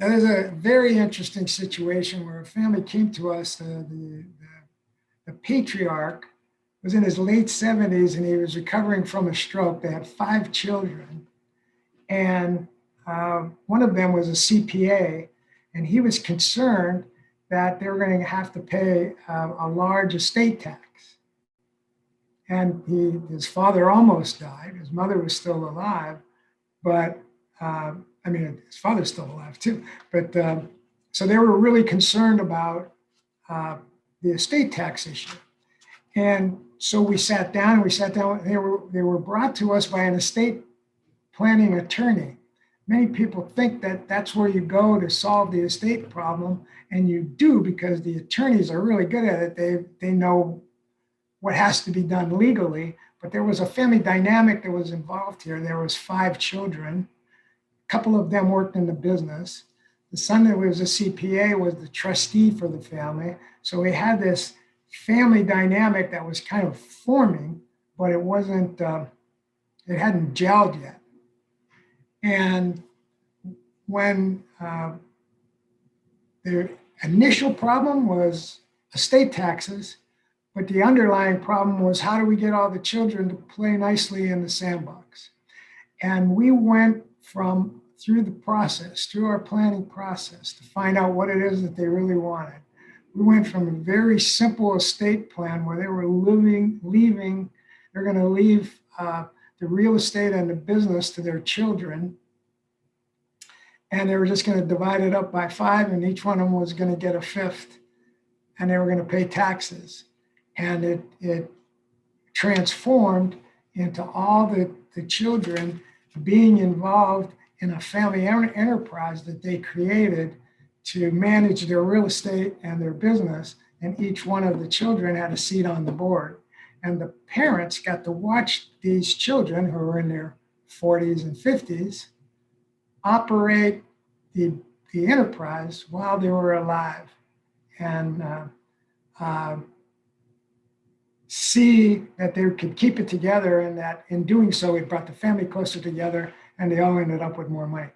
That is a very interesting situation where a family came to us. The patriarch was in his late 70s and he was recovering from a stroke. They had 5 children, and one of them was a CPA, and he was concerned that they were going to have to pay a large estate tax. And his father almost died. His mother was still alive, but I mean, his father's still alive too. But so they were really concerned about the estate tax issue. And so we sat down. They were brought to us by an estate planning attorney. Many people think that that's where you go to solve the estate problem, and you do, because the attorneys are really good at it. They know what has to be done legally. But there was a family dynamic that was involved here. There was 5 children. A couple of them worked in the business. The son that was a CPA was the trustee for the family. So we had this family dynamic that was kind of forming, but it wasn't, it hadn't gelled yet. And when the initial problem was estate taxes, but the underlying problem was, how do we get all the children to play nicely in the sandbox? And we went through our planning process to find out what it is that they really wanted. We went from a very simple estate plan where they were they're going to leave the real estate and the business to their children. And they were just going to divide it up by 5, and each one of them was going to get a fifth, and they were going to pay taxes. And it transformed into all the children being involved in a family enterprise that they created to manage their real estate and their business. And each one of the children had a seat on the board. And the parents got to watch these children, who were in their 40s and 50s, operate the enterprise while they were alive, and see that they could keep it together, and that in doing so, it brought the family closer together, and they all ended up with more money.